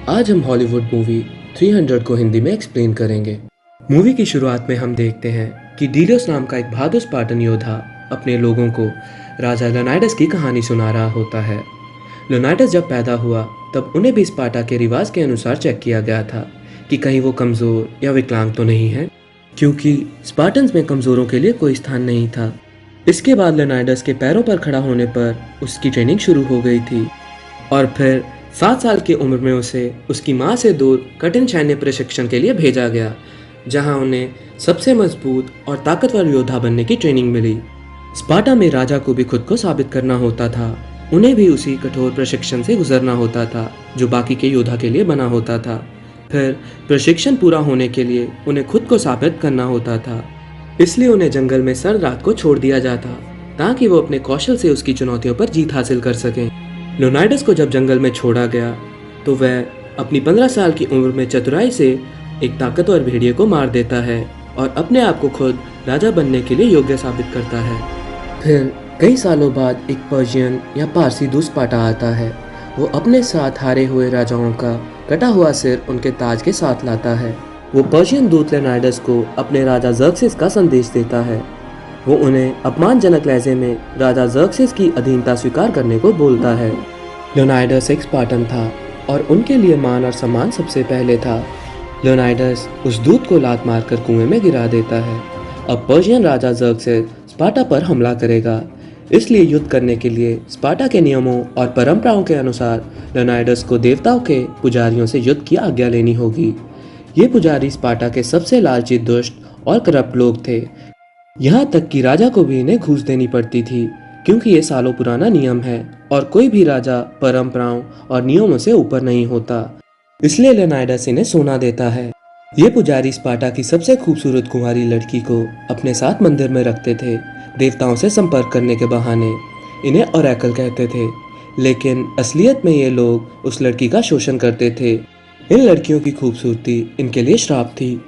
आज हम Hollywood movie 300 को हिंदी में एक्सप्लेन करेंगे। मूवी की शुरुआत में हम देखते हैं कि डीलियोस नाम का एक बहादुर स्पार्टन योद्धा अपने लोगों को राजा लेओनाइडस की कहानी सुना रहा होता है। लेओनाइडस जब पैदा हुआ तब उन्हें भी स्पार्टा के रिवाज के अनुसार चेक किया गया था कि कहीं वो कमज़ोर या विकलांग तो नहीं है, क्योंकि स्पार्टन्स में कमज़ोरों के लिए कोई स्थान नहीं था। इसके बाद लेओनाइडस के पैरों पर खड़ा होने पर उसकी ट्रेनिंग शुरू हो गई थी और फिर 7 साल की उम्र में उसे उसकी माँ से दूर कठिन सैन्य प्रशिक्षण के लिए भेजा गया, जहाँ उन्हें सबसे मजबूत और ताकतवर योद्धा बनने की ट्रेनिंग मिली। स्पार्टा में राजा को भी खुद को साबित करना होता था। उन्हें भी उसी कठोर प्रशिक्षण से गुजरना होता था जो बाकी के योद्धा के लिए बना होता था। फिर प्रशिक्षण पूरा होने के लिए उन्हें खुद को साबित करना होता था, इसलिए उन्हें जंगल में सर रात को छोड़ दिया जाता ताकि वो अपने कौशल से उसकी चुनौतियों पर जीत हासिल कर सकें। लेओनाइडस को जब जंगल में छोड़ा गया तो वह अपनी 15 साल की उम्र में चतुराई से एक ताकतवर भेड़िए को मार देता है और अपने आप को खुद राजा बनने के लिए योग्य साबित करता है। फिर कई सालों बाद एक पर्शियन या पारसी दूत स्पार्टा आता है। वो अपने साथ हारे हुए राजाओं का कटा हुआ सिर उनके ताज के साथ लाता है। वो पर्शियन दूत लेओनाइडस को अपने राजा ज़र्क्सिस का संदेश देता है। वो उन्हें अपमानजनक लहजे में राजा ज़र्क्सिस की अधीनता स्वीकार करने को बोलता है। लेओनाइडस एक स्पार्टन था और उनके लिए मान और सम्मान सबसे पहले था। लेओनाइडस उस दूत को लात मारकर कुएं में गिरा देता है। अब पर्शियन राजा ज़र्क्सिस स्पार्टा पर हमला करेगा, इसलिए युद्ध करने के लिए स्पार्टा के नियमों और परंपराओं के अनुसार लेओनाइडस को देवताओं के पुजारियों से युद्ध की आज्ञा लेनी होगी। ये पुजारी स्पार्टा के सबसे लालची, दुष्ट और करप्ट लोग थे। यहाँ तक कि राजा को भी इन्हें घूस देनी पड़ती थी, क्योंकि ये सालों पुराना नियम है और कोई भी राजा परंपराओं और नियमों से ऊपर नहीं होता। इसलिए लेओनाइडस इन्हें सोना देता है। ये पुजारी स्पार्टा की सबसे खूबसूरत कुंवारी लड़की को अपने साथ मंदिर में रखते थे। देवताओं से संपर्क करने के बहाने इन्हें ओरेकल कहते थे, लेकिन असलियत में ये लोग उस लड़की का शोषण करते थे। इन लड़कियों की खूबसूरती इनके लिए श्राप थी।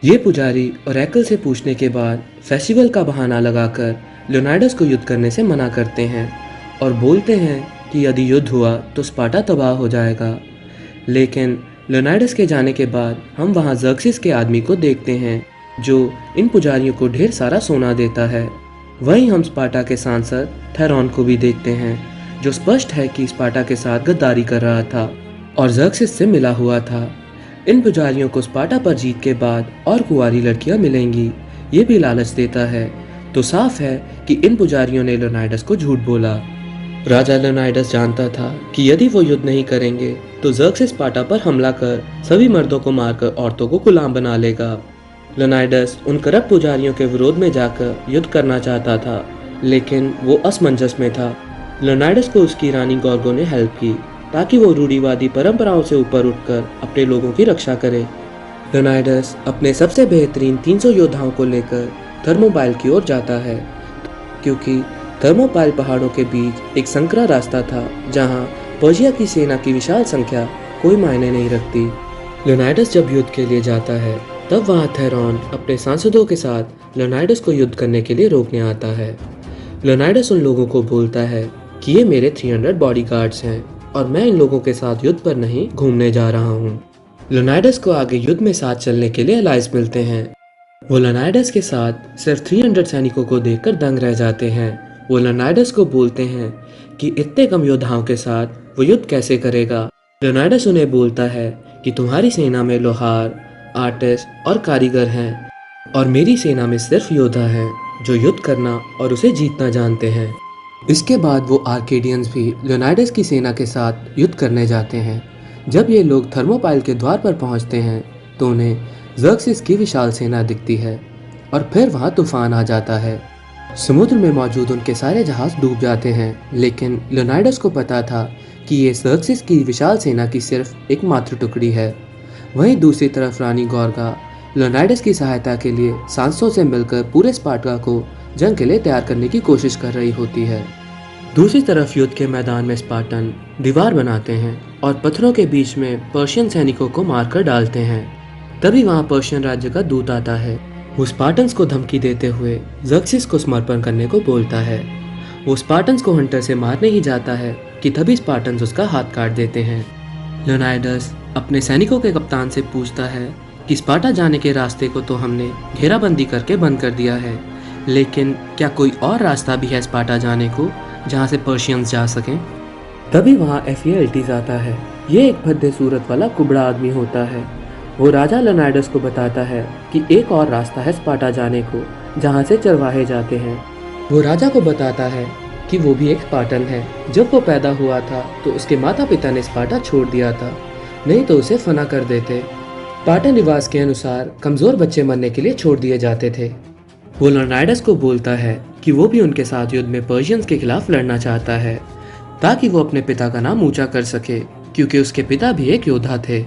ये पुजारी ओरेकल से पूछने के बाद फेस्टिवल का बहाना लगाकर लेओनाइडस को युद्ध करने से मना करते हैं और बोलते हैं कि यदि युद्ध हुआ तो स्पार्टा तबाह हो जाएगा। लेकिन लेओनाइडस के जाने के बाद हम वहाँ ज़र्क्सिस के आदमी को देखते हैं जो इन पुजारियों को ढेर सारा सोना देता है। वहीं हम स्पार्टा के सांसद थेरॉन को भी देखते हैं, जो स्पष्ट है कि स्पार्टा के साथ गद्दारी कर रहा था और ज़र्क्सिस से मिला हुआ था। इन पुजारियों को स्पार्टा पर जीत के बाद और कुंवारी लड़कियां मिलेंगी, ये भी लालच देता है। तो साफ है कि इन पुजारियों ने लेओनाइडस को झूठ बोला। राजा लेओनाइडस जानता था कि यदि वो युद्ध नहीं करेंगे तो ज़र्क्सिस स्पार्टा पर हमला कर सभी मर्दों को मारकर औरतों को गुलाम बना लेगा। लेओनाइडस उन करप्ट पुजारियों के विरोध में जाकर युद्ध करना चाहता था, लेकिन वो असमंजस में था। लेओनाइडस को उसकी रानी गॉर्गो ने हेल्प की ताकि वो रूढ़िवादी परंपराओं से ऊपर उठकर अपने लोगों की रक्षा करे। लेओनाइडस अपने सबसे बेहतरीन 300 योद्धाओं को लेकर थर्मोपाइल की ओर जाता है, क्योंकि थर्मोपाइल पहाड़ों के बीच एक संकरा रास्ता था जहां पर्शिया की सेना की विशाल संख्या कोई मायने नहीं रखती। लेओनाइडस जब युद्ध के लिए जाता है तब वहां थेरॉन अपने सांसदों के साथ लेओनाइडस को युद्ध करने के लिए रोकने आता है। लेओनाइडस उन लोगों को बोलता है कि ये मेरे 300 बॉडीगार्ड्स हैं और मैं इन लोगों के साथ युद्ध पर नहीं घूमने जा रहा हूँ। लेओनाइडस को आगे युद्ध में साथ चलने के लिए अलाइज मिलते हैं। वो लेओनाइडस के साथ सिर्फ 300 सैनिकों को देखकर दंग रह जाते हैं। वो लेओनाइडस को बोलते हैं कि इतने कम योद्धाओं के साथ वो युद्ध कैसे करेगा। लेओनाइडस उन्हें बोलता है कि तुम्हारी सेना में लोहार, आर्टिस्ट और कारीगर हैं और मेरी सेना में सिर्फ योद्धा हैं जो युद्ध करना और उसे जीतना जानते हैं। इसके बाद वो आर्केडियंस भी लेओनाइडस की सेना के साथ युद्ध करने जाते हैं। जब ये लोग थर्मोपाइल के द्वार पर पहुंचते हैं तो उन्हें ज़र्क्सिस की विशाल सेना दिखती है और फिर वहां तूफान आ जाता है। समुद्र में मौजूद उनके सारे जहाज डूब जाते हैं, लेकिन लेओनाइडस को पता था कि ये ज़र्क्सिस की विशाल सेना की सिर्फ एक मात्र टुकड़ी है। वहीं दूसरी तरफ रानी गॉर्गा लेओनाइडस की सहायता के लिए सांसों से मिलकर पूरे स्पार्टा को जंग के लिए तैयार करने की कोशिश कर रही होती है। दूसरी तरफ युद्ध के मैदान में स्पार्टन दीवार बनाते हैं और पत्थरों के बीच में पर्शियन सैनिकों को मारकर डालते हैं। तभी वहां पर्शियन राज्य का दूत आता है। वो स्पार्टन्स को धमकी देते हुए ज़र्क्सिस को समर्पण करने को बोलता है। वो स्पार्टन्स को हंटर से मारने ही जाता है कि तभी स्पार्टन्स उसका हाथ काट देते हैं। लियोनाइडस अपने सैनिकों के कप्तान से पूछता है कि स्पार्टा जाने के रास्ते को तो हमने घेराबंदी करके बंद कर दिया है, लेकिन क्या कोई और रास्ता भी है स्पार्टा जाने को जहां से पर्शियंस जा सकें? तभी वहां एफिएल्टीज आता है। ये एक भद्दे सूरत वाला कुबड़ा आदमी होता है। वो राजा लियोनाइडस को बताता है कि एक और रास्ता है स्पार्टा जाने को जहाँ से चरवाहे जाते हैं। वो राजा को बताता है कि वो भी एक स्पार्टन है। जब वो पैदा हुआ था तो उसके माता पिता ने स्पार्टा छोड़ दिया था, नहीं तो उसे फना कर देते। स्पार्टन रिवाज के अनुसार कमज़ोर बच्चे मरने के लिए छोड़ दिए जाते थे। वो लियोनाइडस को बोलता है कि वो भी उनके साथ युद्ध में पर्शियंस के खिलाफ लड़ना चाहता है ताकि वो अपने पिता का नाम ऊंचा कर सके, क्योंकि उसके पिता भी एक योद्धा थे।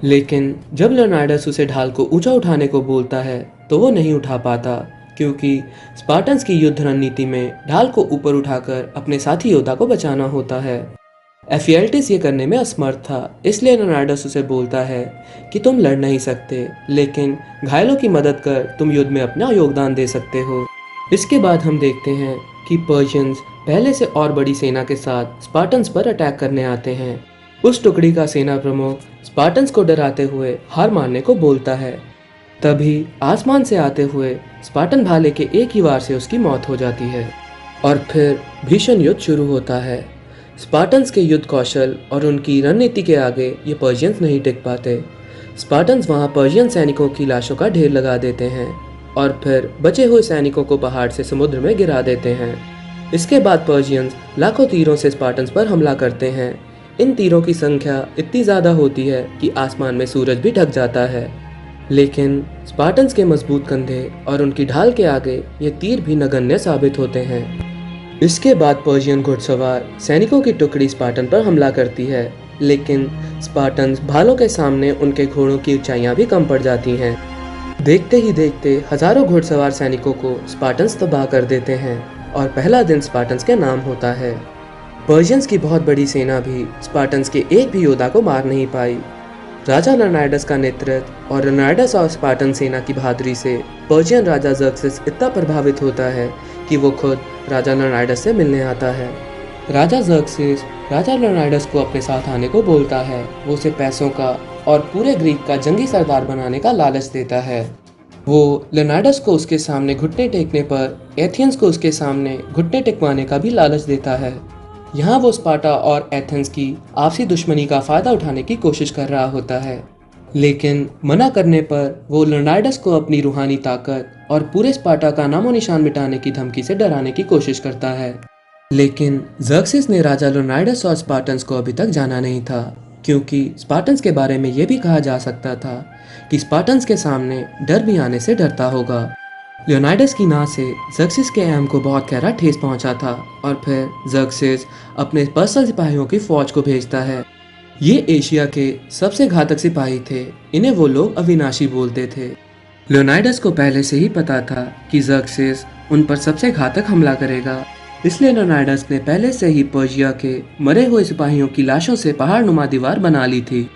लेकिन जब लियोनाइडस उसे ढाल को ऊंचा उठाने को बोलता है तो वो नहीं उठा पाता, क्योंकि स्पार्टन्स की युद्ध रणनीति में ढाल को ऊपर उठाकर अपने साथी योद्धा को बचाना होता है। एफिएल्टीस ये करने में असमर्थ था, इसलिए लियोनाइडस उसे बोलता है कि तुम लड़ नहीं सकते, लेकिन घायलों की मदद कर तुम युद्ध में अपना योगदान दे सकते हो। इसके बाद हम देखते हैं कि पर्शियंस पहले से और बड़ी सेना के साथ स्पार्टन्स पर अटैक करने आते हैं। उस टुकड़ी का सेना प्रमुख स्पार्टन्स को डराते हुए हार मानने को बोलता है। तभी आसमान से आते हुए स्पार्टन भाले के एक ही वार से उसकी मौत हो जाती है और फिर भीषण युद्ध शुरू होता है। स्पार्टन्स के युद्ध कौशल और उनकी रणनीति के आगे ये पर्शियंस नहीं टिक पाते। स्पार्टन्स वहाँ पर्शियन सैनिकों की लाशों का ढेर लगा देते हैं और फिर बचे हुए सैनिकों को पहाड़ से समुद्र में गिरा देते हैं। इसके बाद पर्शियंस लाखों तीरों से स्पार्टन्स पर हमला करते हैं। इन तीरों की संख्या इतनी ज़्यादा होती है कि आसमान में सूरज भी ढक जाता है, लेकिन स्पार्टन्स के मजबूत कंधे और उनकी ढाल के आगे ये तीर भी नगण्य साबित होते हैं। इसके बाद पर्शियन घुड़सवार सैनिकों की टुकड़ी स्पार्टन पर हमला करती है, लेकिन स्पार्टन्स भालों के सामने उनके घोड़ों की ऊंचाइयां भी कम पड़ जाती हैं। देखते ही देखते हजारों घुड़सवार सैनिकों को स्पार्टन्स तबाह कर देते हैं और पहला दिन स्पार्टन्स के नाम होता है। पर्शियंस की बहुत बड़ी सेना भी स्पार्टन्स के एक भी योद्धा को मार नहीं पाई। राजा लियोनाइडस का नेतृत्व और लियोनाइडस और स्पार्टन सेना की बहादुरी से पर्शियन राजा ज़र्क्सिस इतना प्रभावित होता है कि वो खुद राजा लियोनाइडस से मिलने आता है। राजा ज़र्क्सिस राजा लियोनाइडस को अपने साथ आने को बोलता है। वो उसे पैसों का और पूरे ग्रीक का जंगी सरदार बनाने का लालच देता है। वो लियोनाइडस को उसके सामने घुटने टेकने पर एथेंस को उसके सामने घुटने टेकवाने का भी लालच देता है। यहाँ वो स्पार्टा और एथेंस की आपसी दुश्मनी का फायदा उठाने की कोशिश कर रहा होता है, लेकिन मना करने पर वो लियोनाइडस को अपनी रूहानी ताकत और पूरे स्पार्टा का नामो निशान मिटाने की धमकी से डराने की कोशिश करता है। लेकिन ज़र्क्सिस ने राजा लियोनाइडस और स्पार्टन्स को अभी तक जाना नहीं था, क्योंकि स्पार्टन्स के बारे में ये भी कहा जा सकता था कि स्पार्टन्स के सामने डर भी आने से डरता होगा। लियोनाइडस की नाव से ज़र्क्सिस के अहम को बहुत गहरा ठेस पहुंचा था और फिर ज़र्क्सिस अपने पर्सनल सिपाहियों की फौज को भेजता है। ये एशिया के सबसे घातक सिपाही थे, इन्हें वो लोग अविनाशी बोलते थे। लियोनाइडस को पहले से ही पता था कि ज़र्क्सिस उन पर सबसे घातक हमला करेगा, इसलिए लियोनाइडस ने पहले से ही पर्शिया के मरे हुए सिपाहियों की लाशों से पहाड़ नुमा दीवार बना ली थी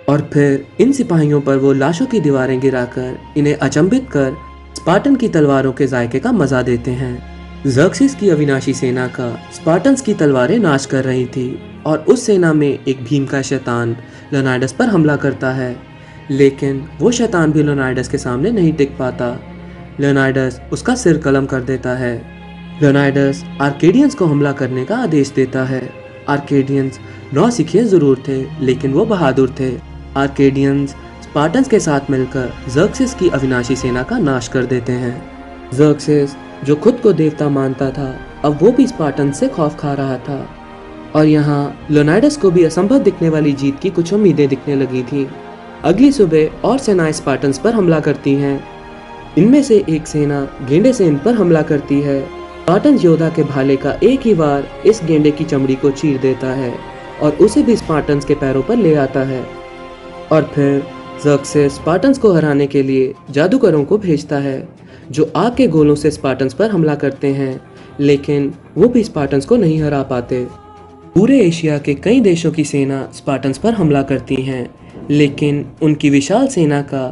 और फिर इन सिपाहियों पर वो लाशों की दीवारें गिराकर इन्हें अचंभित कर स्पार्टन की तलवारों के जायके का मजा देते हैं। ज़र्क्सिस की अविनाशी सेना का स्पार्टन्स की तलवारें नाश कर रही थी और उस सेना में एक भीम का शैतान लियोनाइडस पर हमला करता है, लेकिन वो शैतान भी लियोनाइडस के सामने नहीं टिक पाता। लियोनाइडस उसका सिर कलम कर देता है। लियोनाइडस आर्केडियंस को हमला करने का आदेश देता है। आर्केडियंस नौसिखिए जरूर थे, लेकिन वो बहादुर थे। आर्केडियंस स्पार्टन्स के साथ मिलकर ज़र्क्सिस की अविनाशी सेना का नाश कर देते हैं। ज़र्क्सिस जो खुद को देवता मानता था, अब वो भी स्पार्टन्स से खौफ खा रहा था और यहाँ लियोनाइडस को भी असंभव दिखने वाली जीत की कुछ उम्मीदें दिखने लगी थी। अगली सुबह और सेनाएं स्पार्टन्स पर हमला करती हैं। इनमें से एक सेना गेंडे से इन पर हमला करती है। स्पार्टन्स योद्धा के भाले का एक ही वार इस गेंडे की चमड़ी को चीर देता है और उसे भी स्पार्टन्स के पैरों पर ले आता है और फिर ज़र्क्सिस स्पार्टन्स को हराने के लिए जादूगरों को भेजता है, जो आग के गोलों से स्पार्टन्स पर हमला करते हैं, लेकिन वो भी स्पार्टन्स को नहीं हरा पाते। पूरे एशिया के कई देशों की सेना स्पार्टन्स पर हमला करती हैं, लेकिन उनकी विशाल सेना का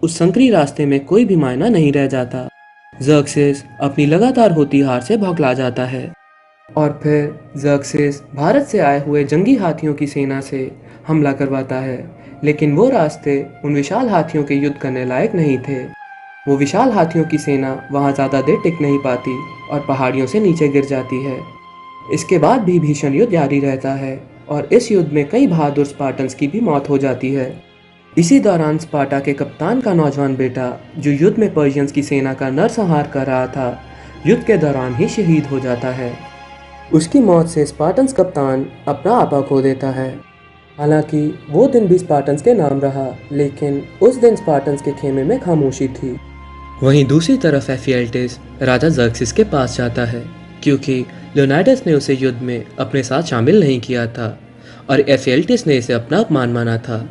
उस संकरी रास्ते में कोई भी मायना नहीं रह जाता। ज़र्क्सिस अपनी लगातार होती हार से बौखला जाता है और फिर ज़र्क्सिस भारत से आए हुए जंगी हाथियों की सेना से हमला करवाता है, लेकिन वो रास्ते उन विशाल हाथियों के युद्ध करने लायक नहीं थे। वो विशाल हाथियों की सेना वहाँ ज़्यादा देर टिक नहीं पाती और पहाड़ियों से नीचे गिर जाती है। इसके बाद भी भीषण युद्ध जारी रहता है और इस युद्ध में कई बहादुर स्पार्टन्स की भी मौत हो जाती है। इसी दौरान स्पार्टा के कप्तान का नौजवान बेटा, जो युद्ध में पर्शियंस की सेना का नरसंहार कर रहा था, युद्ध के दौरान ही शहीद हो जाता है। उसकी मौत से स्पार्टन्स कप्तान अपना आपा खो देता है। हालांकि वो दिन भी स्पार्टन्स के नाम रहा, लेकिन उस दिन स्पार्टन्स के खेमे में खामोशी थी। वहीं दूसरी तरफ एफिएल्टिस राजा ज़र्क्सिस के पास जाता है, क्योंकि लियोनाइडस ने उसे युद्ध में अपने साथ शामिल नहीं किया था और एफिएल्टिस ने इसे अपना अपमान माना था।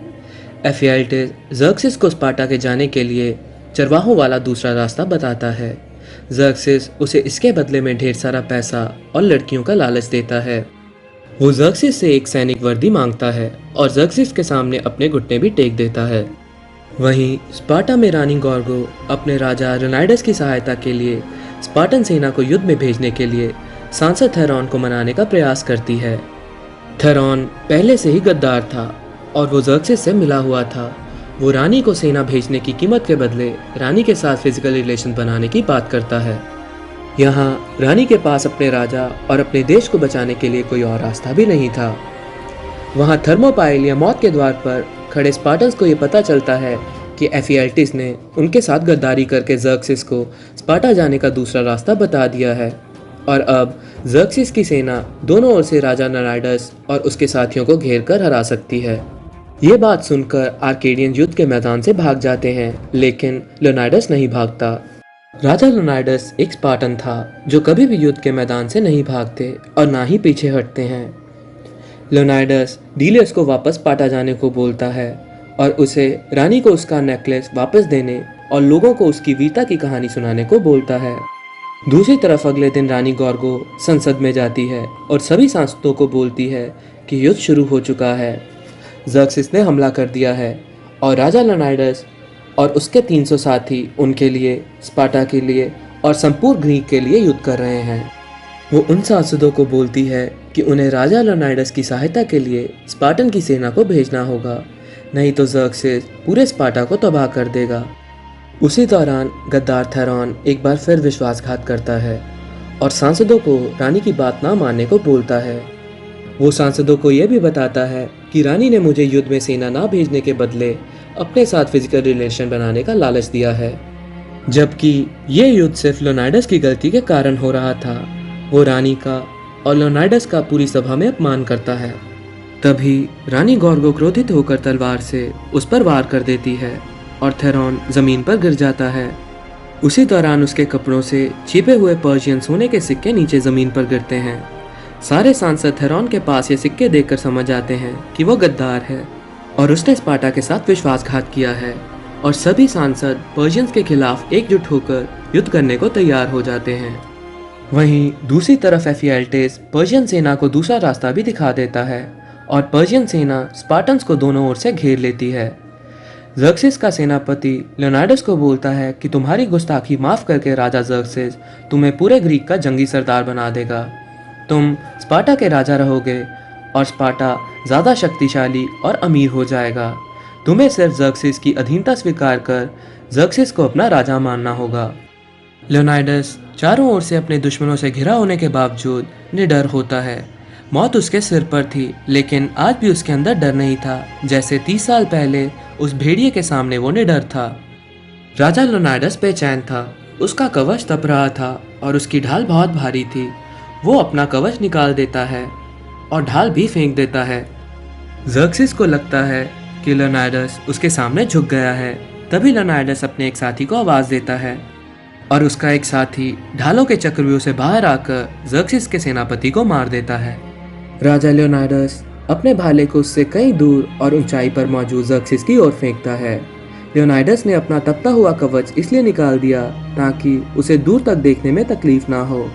एफिएल्टिस ज़र्क्सिस को स्पार्टा के जाने के लिए चरवाहों वाला दूसरा रास्ता बताता है। ज़र्क्सिस उसे इसके बदले में ढेर सारा पैसा और लड़कियों का लालच देता है। वो ज़र्क्सिस से एक सैनिक वर्दी मांगता है और ज़र्क्सिस के सामने अपने घुटने भी टेक देता है। वहीं स्पार्टा में रानी गॉर्गो अपने राजा लेओनाइडस की सहायता के लिए स्पार्टन सेना को युद्ध में भेजने के लिए सांसद थेरॉन को मनाने का प्रयास करती है। थेरॉन पहले से ही गद्दार था और वो ज़र्क्सिस से मिला हुआ था। वो रानी को सेना भेजने की कीमत के बदले रानी के साथ फिजिकल रिलेशन बनाने की बात करता है। यहाँ रानी के पास अपने राजा और अपने देश को बचाने के लिए कोई और रास्ता भी नहीं था। वहाँ थर्मोपाइल या मौत के द्वार पर खड़े स्पार्टन्स को ये पता चलता है कि एफिएल्टिस ने उनके साथ गद्दारी करके ज़र्क्सिस को स्पार्टा जाने का दूसरा रास्ता बता दिया है और अब ज़र्क्सिस की सेना दोनों ओर से राजा लेओनाइडस और उसके साथियों को घेर कर हरा सकती है। ये बात सुनकर आर्केडियन युद्ध के मैदान से भाग जाते हैं, लेकिन लेओनाइडस नहीं भागता। राजा लेओनाइडस एक स्पार्टन था जो कभी भी युद्ध के मैदान से नहीं भागते और ना ही पीछे हटते हैं। लेओनाइडस डिलियस को वापस स्पार्टा जाने को बोलता है और उसे रानी को उसका नेकलेस वापस देने और लोगों को उसकी वीरता की कहानी सुनाने को बोलता है। दूसरी तरफ अगले दिन रानी गॉर्गो संसद में जाती है और सभी सांसदों को बोलती है कि युद्ध शुरू हो चुका है। ज़र्क्सिस ने हमला कर दिया है और राजा लेओनाइडस और उसके 300 साथी उनके लिए, स्पार्टा के लिए और संपूर्ण ग्रीक के लिए युद्ध कर रहे हैं। वो उन सांसदों को बोलती है कि उन्हें राजा लेओनाइडस की सहायता के लिए स्पार्टन की सेना को भेजना होगा, नहीं तो ज़र्क्सिस पूरे स्पार्टा को तबाह कर देगा। उसी दौरान गद्दार थेरॉन एक बार फिर विश्वासघात करता है और सांसदों को रानी की बात ना मानने को बोलता है। वो सांसदों को यह भी बताता है कि रानी ने मुझे युद्ध में सेना ना भेजने के बदले अपने साथ फिजिकल रिलेशन बनाने का लालच दिया है, जबकि ये युद्ध सिर्फ लेओनाइडस की गलती के कारण हो रहा था। वो रानी का और लेओनाइडस का पूरी सभा में अपमान करता है। तभी रानी गॉर्गो क्रोधित होकर तलवार से उस पर वार कर देती है और थेरॉन जमीन पर गिर जाता है। उसी दौरान उसके कपड़ों से छिपे हुए पर्शियन सोने के सिक्के नीचे जमीन पर गिरते हैं। सारे सांसद थेरॉन के पास ये सिक्के देखकर समझ जाते हैं कि वो गद्दार है और उसने स्पार्टा के साथ विश्वासघात किया है और सभी सांसद पर्शियंस के खिलाफ एकजुट होकर युद्ध करने को तैयार हो जाते हैं। वहीं दूसरी तरफ एफिएल्टिस पर्शियन सेना को दूसरा रास्ता भी दिखा देता है और पर्शियन सेना स्पार्टन्स को दोनों ओर से घेर लेती है। ज़र्क्सिस का सेनापति लेओनाइडस को बोलता है कि तुम्हारी गुस्ताखी माफ़ करके राजा ज़र्क्सिस तुम्हें पूरे ग्रीक का जंगी सरदार बना देगा। तुम स्पार्टा के राजा रहोगे और स्पार्टा ज़्यादा शक्तिशाली और अमीर हो जाएगा। तुम्हें सिर्फ ज़र्क्सिस की अधीनता स्वीकार कर ज़र्क्सिस को अपना राजा मानना होगा। लेओनाइडस चारों ओर से अपने दुश्मनों से घिरा होने के बावजूद निडर होता है। मौत उसके सिर पर थी, लेकिन आज भी उसके अंदर डर नहीं था, जैसे 30 साल पहले उस भेड़िए के सामने वो निडर था। राजा लेओनाइडस बेचैन था। उसका कवच तप रहा था और उसकी ढाल बहुत भारी थी। वो अपना कवच निकाल देता है और ढाल भी फेंक देता है। ज़र्क्सिस को लगता है कि लेओनाइडस उसके सामने झुक गया है। तभी लेओनाइडस अपने एक साथी को आवाज़ देता है और उसका एक साथी ढालों के चक्रव्यूह से बाहर आकर ज़र्क्सिस के सेनापति को मार देता है। राजा लेओनाइडस अपने भाले को उससे कई दूर और ऊंचाई पर मौजूद ज़र्क्सिस की ओर फेंकता है। लेओनाइडस ने अपना तपता हुआ कवच इसलिए निकाल दिया ताकि उसे दूर तक देखने में तकलीफ ना हो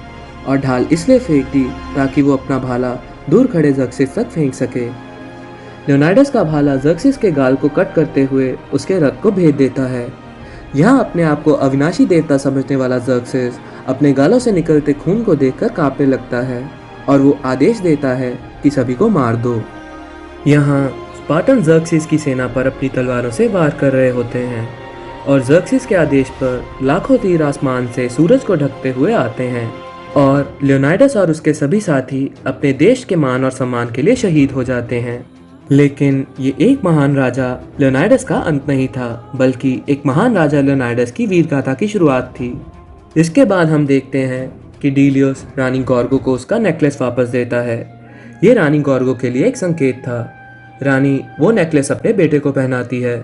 और ढाल इसलिए फेंक दी ताकि वो अपना भाला दूर खड़े ज़र्क्सिस तक फेंक सके। लेओनाइडस का भाला ज़र्क्सिस के गाल को कट करते हुए उसके रथ को भेद देता है। यहाँ अपने आप को अविनाशी देवता समझने वाला ज़र्क्सिस अपने गालों से निकलते खून को देखकर कांपने लगता है और वो आदेश देता है कि सभी को मार दो। यहाँ स्पार्टन ज़र्क्सिस की सेना पर अपनी तलवारों से वार कर रहे होते हैं और ज़र्क्सिस के आदेश पर लाखों तीर आसमान से सूरज को ढकते हुए आते हैं और लियोनाइडस और उसके सभी साथी अपने देश के मान और सम्मान के लिए शहीद हो जाते हैं। लेकिन ये एक महान राजा लियोनाइडस का अंत नहीं था, बल्कि एक महान राजा लियोनाइडस की वीरगाथा की शुरुआत थी। इसके बाद हम देखते हैं कि डीलियोस रानी गॉर्गो को उसका नेकलेस वापस देता है। ये रानी गॉर्गो के लिए एक संकेत था। रानी वो नेकलेस अपने बेटे को पहनाती है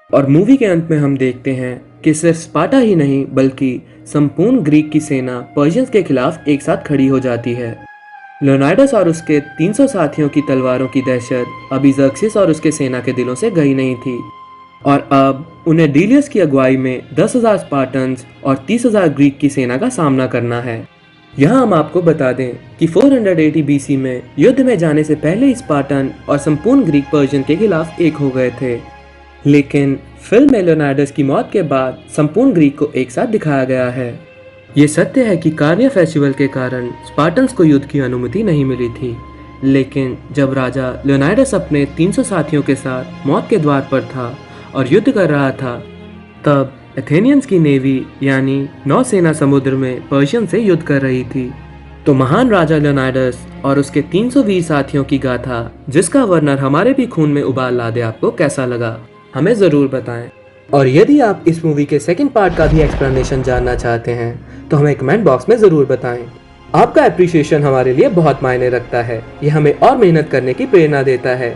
और मूवी के अंत में हम देखते हैं कि सिर्फ स्पार्टा ही नहीं बल्कि संपूर्ण ग्रीक की सेना पर्शियंस के खिलाफ एक साथ खड़ी हो जाती है। लियोनाइडस और उसके 300 साथियों की तलवारों की दहशत अभी ज़र्क्सिस और उसके सेना के दिलों से गई नहीं थी और अब उन्हें डीलियस की अगुवाई में 10,000 स्पार्टन्स और 30,000 ग्रीक की सेना का सामना करना है। यहाँ हम आपको बता दें कि 480 BC में युद्ध में जाने से पहले स्पार्टन और संपूर्ण ग्रीक पर्शियन के खिलाफ एक हो गए थे, लेकिन फिल्म में लियोनाइडस की मौत के बाद संपूर्ण ग्रीक को एक साथ दिखाया गया है। ये सत्य है कि कार्निया फेस्टिवल के कारण स्पार्टन्स को युद्ध की अनुमति नहीं मिली थी, लेकिन जब राजा लियोनाइडस अपने 300 साथियों के साथ मौत के द्वार पर था और युद्ध कर रहा था, तब एथेनियंस की नेवी यानी नौसेना समुद्र में पर्शियन से युद्ध कर रही थी। तो महान राजा लियोनाइडस और उसके 300 वीर साथियों की गाथा, जिसका वर्णन हमारे भी खून में उबाल ला दे, आपको कैसा लगा हमें ज़रूर बताएं। और यदि आप इस मूवी के सेकंड पार्ट का भी एक्सप्लेनेशन जानना चाहते हैं तो हमें कमेंट बॉक्स में ज़रूर बताएं। आपका एप्रिसिएशन हमारे लिए बहुत मायने रखता है। ये हमें और मेहनत करने की प्रेरणा देता है।